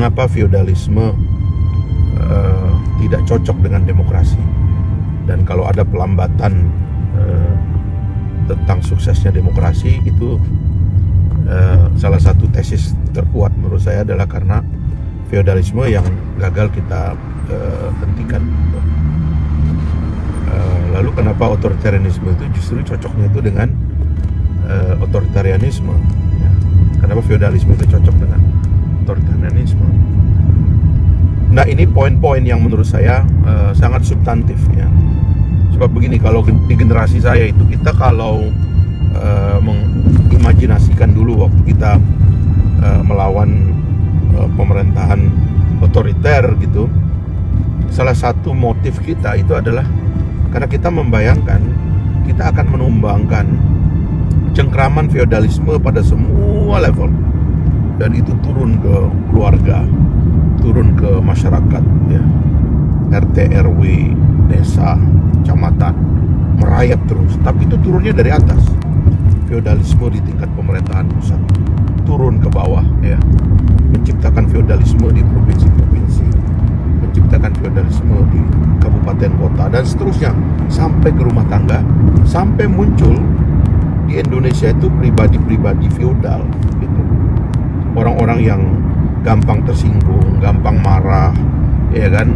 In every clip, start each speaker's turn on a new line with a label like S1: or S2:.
S1: mengapa feodalisme tidak cocok dengan demokrasi. Dan kalau ada pelambatan tentang suksesnya demokrasi, itu salah satu tesis terkuat menurut saya adalah karena feodalisme yang gagal kita hentikan. Lalu kenapa otoritarianisme itu justru cocoknya itu dengan otoritarianisme? Ya. Kenapa feodalisme itu cocok dengan otoritarianisme? Nah, ini poin-poin yang menurut saya sangat substantif ya. Sebab begini, kalau di generasi saya itu, kita kalau mengimajinasikan dulu waktu kita melawan pemerintahan otoriter gitu, salah satu motif kita itu adalah karena kita membayangkan kita akan menumbangkan cengkraman feodalisme pada semua level, dan itu turun ke keluarga, turun ke masyarakat ya, RT, RW, desa, kecamatan, merayap terus. Tapi itu turunnya dari atas. Feodalisme di tingkat pemerintahan pusat turun ke bawah ya, menciptakan feodalisme di provinsi-provinsi, menciptakan feodalisme di kabupaten kota, dan seterusnya sampai ke rumah tangga, sampai muncul di Indonesia itu pribadi-pribadi feodal gitu. Orang-orang yang gampang tersinggung, gampang marah ya kan,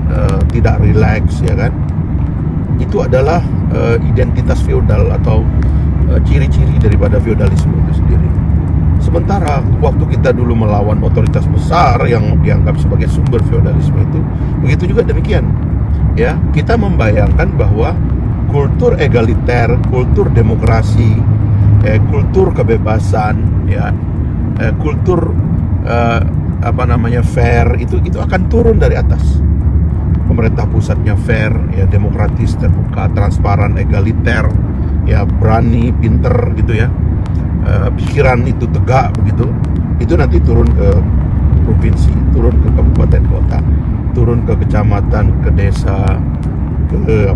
S1: tidak rileks ya kan. Itu adalah identitas feodal atau ciri-ciri daripada feodalisme itu sendiri. Sementara waktu kita dulu melawan otoritas besar yang dianggap sebagai sumber feodalisme itu, begitu juga demikian. Ya, kita membayangkan bahwa kultur egaliter, kultur demokrasi, kultur kebebasan, ya, kultur fair itu akan turun dari atas. Pemerintah pusatnya fair, ya, demokratis, terbuka, transparan, egaliter, ya, berani, pinter gitu ya. Pikiran itu tegak begitu. Itu nanti turun ke provinsi, turun ke kabupaten kota, turun ke kecamatan, ke desa, ke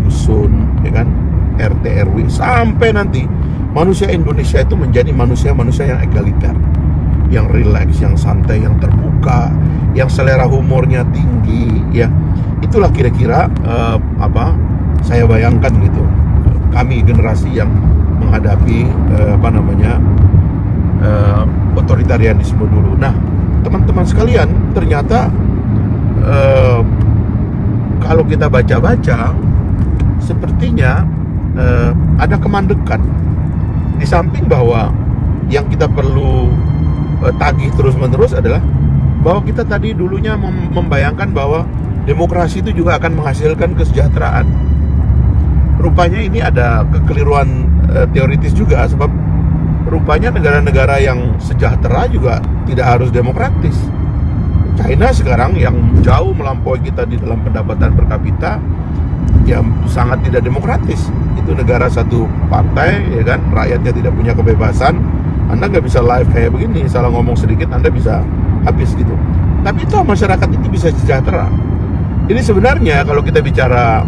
S1: dusun, ya kan, RT RW, sampai nanti manusia Indonesia itu menjadi manusia-manusia yang egaliter, yang rileks, yang santai, yang terbuka, yang selera humornya tinggi, ya. Itulah kira-kira saya bayangkan gitu. Kami generasi yang menghadapi otoritarianisme dulu. Nah, teman-teman sekalian, ternyata kalau kita baca-baca, sepertinya ada kemandekan. Di samping bahwa yang kita perlu tagih terus-menerus adalah bahwa kita tadi dulunya membayangkan bahwa demokrasi itu juga akan menghasilkan kesejahteraan. Rupanya ini ada kekeliruan teoritis juga, sebab rupanya negara-negara yang sejahtera juga tidak harus demokratis. China sekarang yang jauh melampaui kita di dalam pendapatan per kapita, yang sangat tidak demokratis. Itu negara satu partai, ya kan, rakyatnya tidak punya kebebasan. Anda nggak bisa live kayak begini, salah ngomong sedikit Anda bisa habis gitu. Tapi itu masyarakat itu bisa sejahtera. Ini sebenarnya kalau kita bicara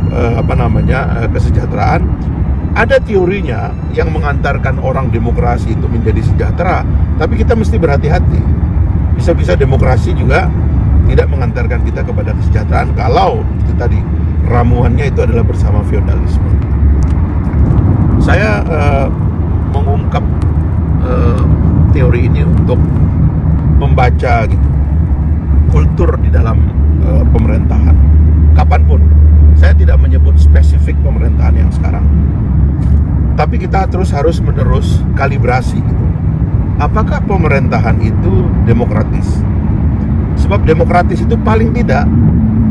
S1: kesejahteraan, ada teorinya yang mengantarkan orang demokrasi itu menjadi sejahtera, tapi kita mesti berhati-hati. Bisa-bisa demokrasi juga tidak mengantarkan kita kepada kesejahteraan kalau itu tadi ramuannya itu adalah bersama feodalisme. Saya mengungkap teori ini untuk membaca gitu kultur di dalam pemerintahan kapanpun. Saya tidak menyebut spesifik pemerintahan yang sekarang, tapi kita harus menerus kalibrasi gitu. Apakah pemerintahan itu demokratis? Sebab demokratis itu paling tidak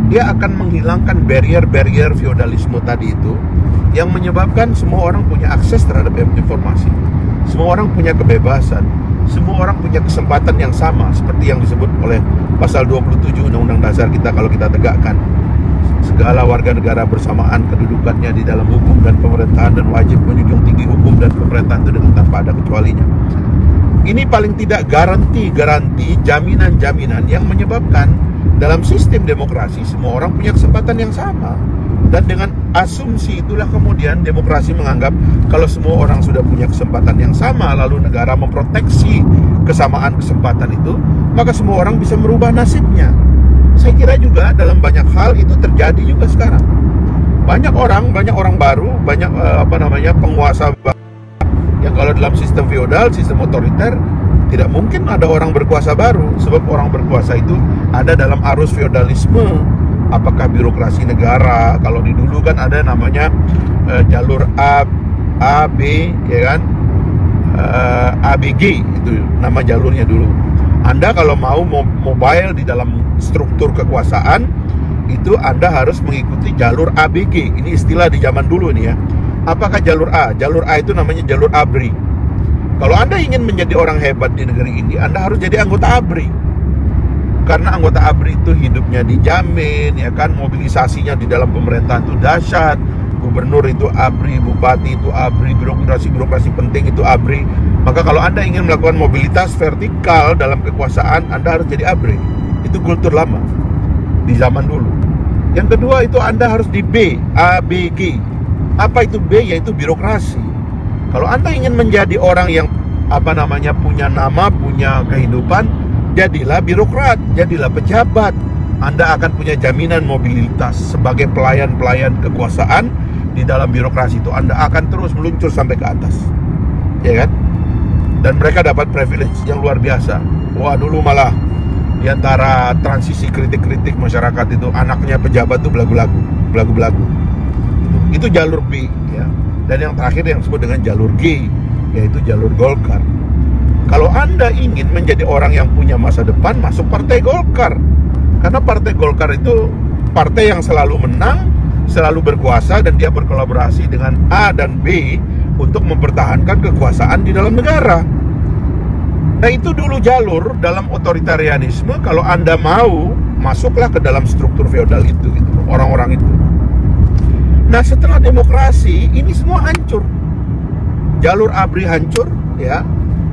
S1: dia akan menghilangkan barrier-barrier feodalisme tadi itu, yang menyebabkan semua orang punya akses terhadap informasi, semua orang punya kebebasan, semua orang punya kesempatan yang sama, seperti yang disebut oleh pasal 27 Undang-Undang Dasar kita kalau kita tegakkan. Segala warga negara bersamaan kedudukannya di dalam hukum dan pemerintahan, dan wajib menjunjung tinggi hukum dan pemerintahan itu dengan tanpa ada kecualinya. Ini paling tidak garanti jaminan-jaminan yang menyebabkan dalam sistem demokrasi semua orang punya kesempatan yang sama. Dan dengan asumsi itulah kemudian demokrasi menganggap kalau semua orang sudah punya kesempatan yang sama, lalu negara memproteksi kesamaan kesempatan itu, maka semua orang bisa merubah nasibnya. Saya kira juga dalam banyak hal itu terjadi juga sekarang. Banyak orang baru, banyak penguasa yang kalau dalam sistem feodal, sistem otoriter, tidak mungkin ada orang berkuasa baru, sebab orang berkuasa itu ada dalam arus feodalisme. Apakah birokrasi negara? Kalau di dulu kan ada namanya jalur A, B, ya kan? ABG itu nama jalurnya dulu. Anda kalau mau mobile di dalam struktur kekuasaan, itu Anda harus mengikuti jalur ABG. Ini istilah di zaman dulu nih ya. Apakah jalur A? Jalur A itu namanya jalur ABRI. Kalau Anda ingin menjadi orang hebat di negeri ini, Anda harus jadi anggota ABRI. Karena anggota ABRI itu hidupnya dijamin, ya kan, mobilisasinya di dalam pemerintahan itu dahsyat. Gubernur itu ABRI, bupati itu ABRI, birokrasi penting itu ABRI. Maka kalau Anda ingin melakukan mobilitas vertikal dalam kekuasaan, Anda harus jadi ABRI. Itu kultur lama di zaman dulu. Yang kedua itu Anda harus di B, ABG. Apa itu B? Yaitu birokrasi. Kalau Anda ingin menjadi orang yang punya nama, punya kehidupan, jadilah birokrat, jadilah pejabat. Anda akan punya jaminan mobilitas sebagai pelayan-pelayan kekuasaan di dalam birokrasi itu. Anda akan terus meluncur sampai ke atas, ya kan? Dan mereka dapat privilege yang luar biasa. Wah, dulu malah di antara transisi kritik-kritik masyarakat itu anaknya pejabat itu belagu-belagu. Itu jalur B, ya. Dan yang terakhir yang disebut dengan jalur G, yaitu jalur Golkar. Kalau Anda ingin menjadi orang yang punya masa depan, masuk partai Golkar. Karena partai Golkar itu partai yang selalu menang, selalu berkuasa, dan dia berkolaborasi dengan A dan B untuk mempertahankan kekuasaan di dalam negara. Nah, itu dulu jalur dalam otoritarianisme. Kalau Anda mau, masuklah ke dalam struktur feodal itu, gitu, orang-orang itu. Nah, setelah demokrasi, ini semua hancur. Jalur ABRI hancur, ya.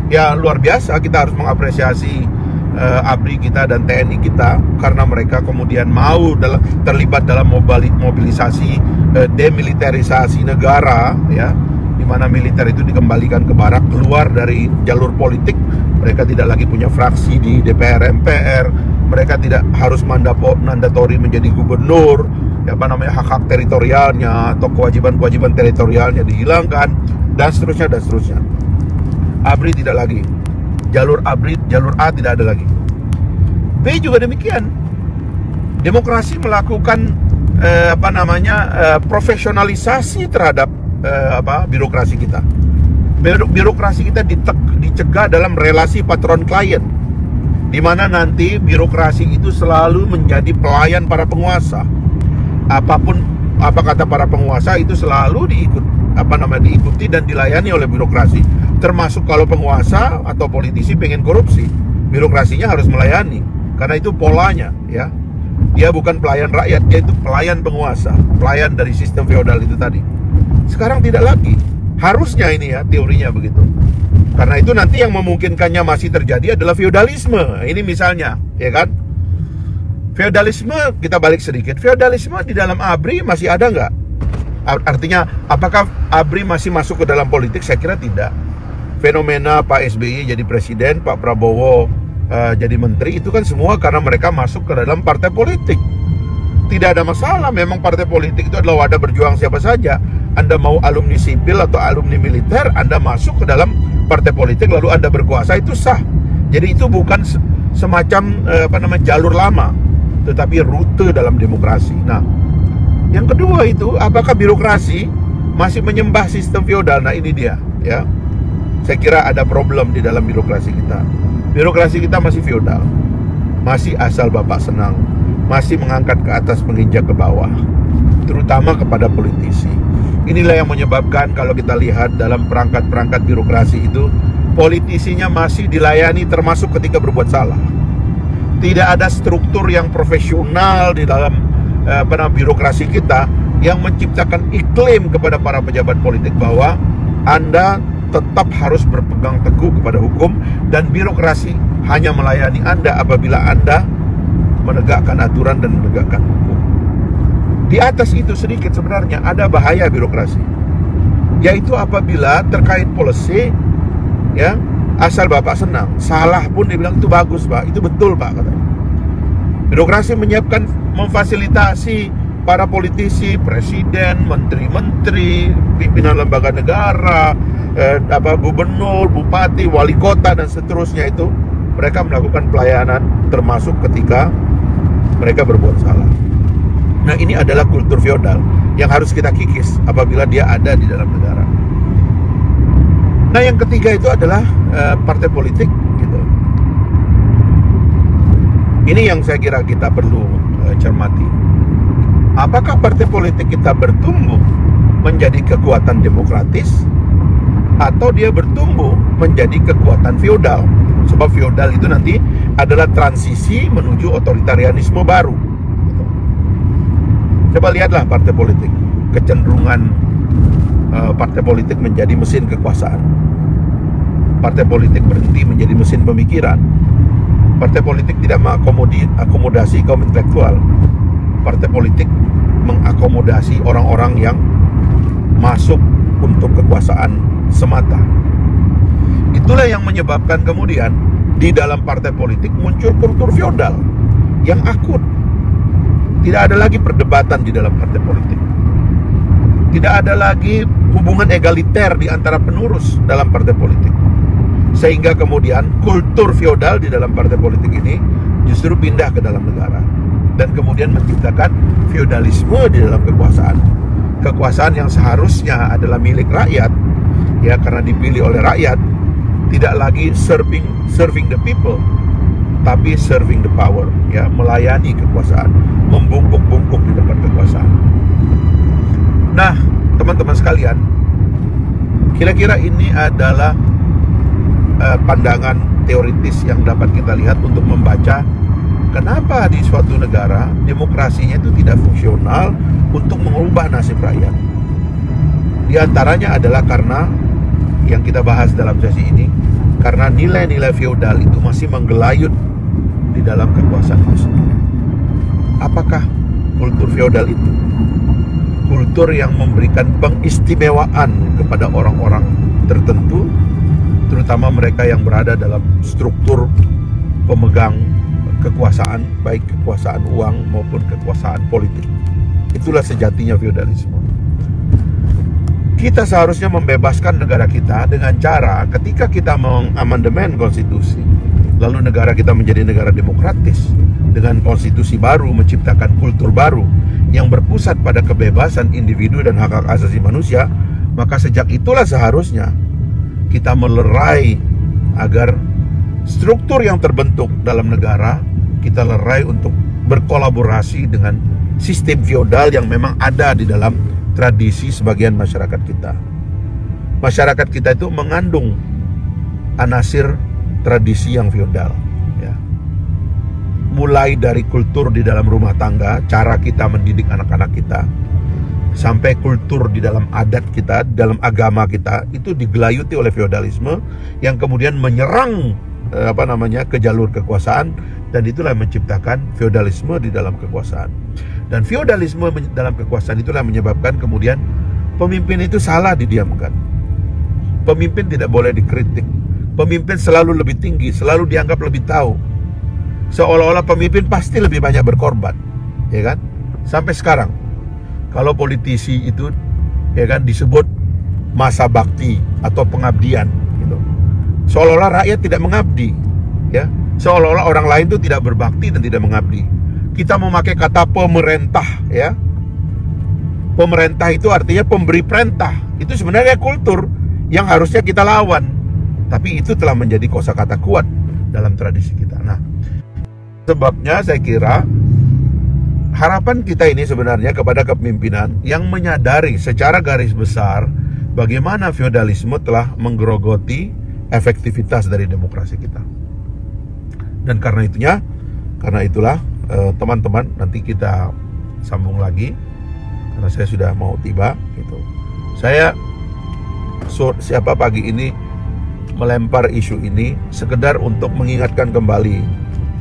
S1: Ya, luar biasa, kita harus mengapresiasi ABRI kita dan TNI kita, karena mereka kemudian mau terlibat dalam mobilisasi demilitarisasi negara, ya, di mana militer itu dikembalikan ke barak, keluar dari jalur politik. Mereka tidak lagi punya fraksi di DPR, MPR. Mereka tidak harus mandatori menjadi gubernur. Hak-hak teritorialnya atau kewajiban-kewajiban teritorialnya dihilangkan, dan seterusnya. ABRI tidak lagi. Jalur ABRI, jalur A tidak ada lagi. B juga demikian. Demokrasi melakukan profesionalisasi terhadap birokrasi kita. Birokrasi kita dicegah dalam relasi patron klien, di mana nanti birokrasi itu selalu menjadi pelayan para penguasa. Apapun apa kata para penguasa itu selalu diikuti dan dilayani oleh birokrasi. Termasuk kalau penguasa atau politisi pengen korupsi, birokrasinya harus melayani, karena itu polanya, ya. Dia bukan pelayan rakyat, dia itu pelayan penguasa, pelayan dari sistem feodal itu tadi. Sekarang tidak lagi. Harusnya ini, ya, teorinya begitu. Karena itu nanti yang memungkinkannya masih terjadi adalah feodalisme. Ini misalnya, ya kan? Feodalisme, kita balik sedikit. Feodalisme di dalam ABRI masih ada nggak? Artinya, apakah ABRI masih masuk ke dalam politik? Saya kira tidak. Fenomena Pak SBY jadi presiden, Pak Prabowo jadi menteri, itu kan semua karena mereka masuk ke dalam partai politik. Tidak ada masalah, memang partai politik itu adalah wadah berjuang siapa saja. Anda mau alumni sipil atau alumni militer, Anda masuk ke dalam partai politik lalu Anda berkuasa, itu sah. Jadi itu bukan semacam jalur lama, tetapi rute dalam demokrasi. Nah, yang kedua itu, apakah birokrasi masih menyembah sistem feodal? Nah, ini dia, ya. Saya kira ada problem di dalam birokrasi kita. Birokrasi kita masih feodal, masih asal bapak senang, masih mengangkat ke atas menginjak ke bawah, terutama kepada politisi. Inilah yang menyebabkan kalau kita lihat dalam perangkat-perangkat birokrasi itu, politisinya masih dilayani termasuk ketika berbuat salah. Tidak ada struktur yang profesional di dalam birokrasi kita yang menciptakan iklim kepada para pejabat politik bahwa Anda tetap harus berpegang teguh kepada hukum, dan birokrasi hanya melayani Anda apabila Anda menegakkan aturan dan menegakkan hukum. Di atas itu sedikit sebenarnya ada bahaya birokrasi, yaitu apabila terkait policy, ya, asal Bapak senang. Salah pun dibilang itu bagus Pak, itu betul Pak katanya. Birokrasi menyiapkan, memfasilitasi para politisi, presiden, menteri-menteri, pimpinan lembaga negara, gubernur, bupati, wali kota dan seterusnya itu mereka melakukan pelayanan termasuk ketika mereka berbuat salah. Nah, ini adalah kultur feodal yang harus kita kikis apabila dia ada di dalam negara. Nah, yang ketiga itu adalah partai politik gitu. Ini yang saya kira kita perlu cermati. Apakah partai politik kita bertumbuh menjadi kekuatan demokratis atau dia bertumbuh menjadi kekuatan feodal? Sebab feodal itu nanti adalah transisi menuju otoritarianisme baru. Coba lihatlah partai politik, kecenderungan partai politik menjadi mesin kekuasaan. Partai politik berhenti menjadi mesin pemikiran. Partai politik tidak mengakomodasi kaum intelektual. Partai politik mengakomodasi orang-orang yang masuk untuk kekuasaan semata. Itulah yang menyebabkan kemudian di dalam partai politik muncul kultur feodal yang akut. Tidak ada lagi perdebatan di dalam partai politik. Tidak ada lagi hubungan egaliter di antara penurus dalam partai politik. Sehingga kemudian kultur feodal di dalam partai politik ini justru pindah ke dalam negara. Dan kemudian menciptakan feodalisme di dalam kekuasaan. Kekuasaan yang seharusnya adalah milik rakyat, ya karena dipilih oleh rakyat, tidak lagi serving the people, tapi serving the power, ya melayani kekuasaan, membungkuk-bungkuk di depan kekuasaan. Nah, teman-teman sekalian, kira-kira ini adalah pandangan teoritis yang dapat kita lihat untuk membaca kenapa di suatu negara demokrasinya itu tidak fungsional untuk mengubah nasib rakyat. Di antaranya adalah karena yang kita bahas dalam sesi ini, karena nilai-nilai feodal itu masih menggelayut di dalam kekuasaan itu sendiri. Apakah kultur feodal itu kultur yang memberikan pengistimewaan kepada orang-orang tertentu, terutama mereka yang berada dalam struktur pemegang kekuasaan, baik kekuasaan uang maupun kekuasaan politik? Itulah sejatinya feodalisme. Kita seharusnya membebaskan negara kita dengan cara ketika kita mengamandemen konstitusi, lalu negara kita menjadi negara demokratis dengan konstitusi baru, menciptakan kultur baru yang berpusat pada kebebasan individu dan hak-hak asasi manusia. Maka sejak itulah seharusnya kita melerai agar struktur yang terbentuk dalam negara, kita lerai untuk berkolaborasi dengan sistem feodal yang memang ada di dalam tradisi sebagian masyarakat kita. Masyarakat kita itu mengandung anasir tradisi yang feodal, ya. Mulai dari kultur di dalam rumah tangga, cara kita mendidik anak-anak kita, sampai kultur di dalam adat kita, dalam agama kita, itu digelayuti oleh feodalisme yang kemudian menyerang ke jalur kekuasaan, dan itulah yang menciptakan feodalisme di dalam kekuasaan. Dan feodalisme dalam kekuasaan itulah menyebabkan kemudian pemimpin itu salah didiamkan. Pemimpin tidak boleh dikritik. Pemimpin selalu lebih tinggi, selalu dianggap lebih tahu. Seolah-olah pemimpin pasti lebih banyak berkorban, ya kan? Sampai sekarang, kalau politisi itu, ya kan, disebut masa bakti atau pengabdian, gitu. Seolah-olah rakyat tidak mengabdi, ya. Seolah-olah orang lain itu tidak berbakti dan tidak mengabdi. Kita memakai kata pemerintah, ya. Pemerintah itu artinya pemberi perintah. Itu sebenarnya kultur yang harusnya kita lawan. Tapi itu telah menjadi kosakata kuat dalam tradisi kita. Nah, sebabnya saya kira harapan kita ini sebenarnya kepada kepemimpinan yang menyadari secara garis besar bagaimana feodalisme telah menggerogoti efektivitas dari demokrasi kita. Dan karena itulah teman-teman, nanti kita sambung lagi karena saya sudah mau tiba gitu. Saya siapa pagi ini melempar isu ini sekedar untuk mengingatkan kembali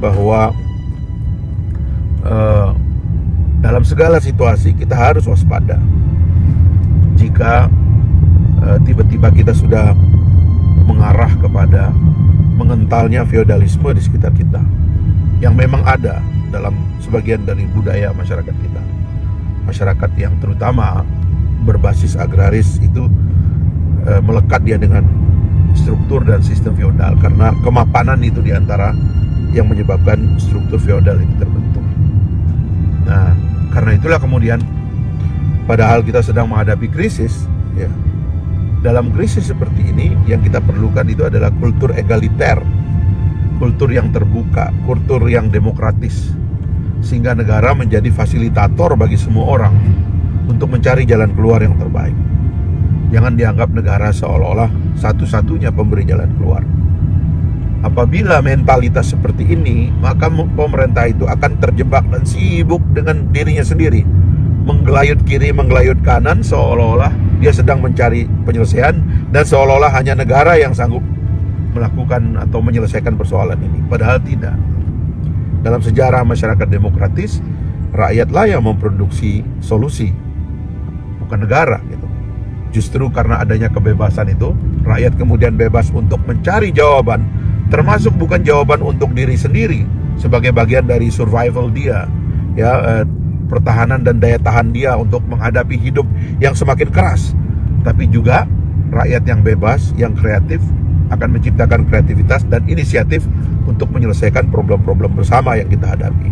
S1: bahwa dalam segala situasi kita harus waspada. Jika tiba-tiba kita sudah mengarah kepada mengentalnya feodalisme di sekitar kita, yang memang ada dalam sebagian dari budaya masyarakat kita. Masyarakat yang terutama berbasis agraris itu melekat dia dengan struktur dan sistem feodal, karena kemapanan itu diantara yang menyebabkan struktur feodal itu terbentuk. Nah, karena itulah kemudian padahal kita sedang menghadapi krisis, ya, dalam krisis seperti ini yang kita perlukan itu adalah kultur egaliter, kultur yang terbuka, kultur yang demokratis, sehingga negara menjadi fasilitator bagi semua orang untuk mencari jalan keluar yang terbaik. Jangan dianggap negara seolah-olah satu-satunya pemberi jalan keluar. Apabila mentalitas seperti ini, maka pemerintah itu akan terjebak dan sibuk dengan dirinya sendiri, menggelayut kiri, menggelayut kanan, seolah-olah dia sedang mencari penyelesaian, dan seolah-olah hanya negara yang sanggup melakukan atau menyelesaikan persoalan ini. Padahal tidak. Dalam sejarah masyarakat demokratis, rakyatlah yang memproduksi solusi, bukan negara gitu. Justru karena adanya kebebasan itu, rakyat kemudian bebas untuk mencari jawaban, termasuk bukan jawaban untuk diri sendiri sebagai bagian dari survival dia, ya, pertahanan dan daya tahan dia untuk menghadapi hidup yang semakin keras, tapi juga rakyat yang bebas, yang kreatif, akan menciptakan kreativitas dan inisiatif untuk menyelesaikan problem-problem bersama yang kita hadapi.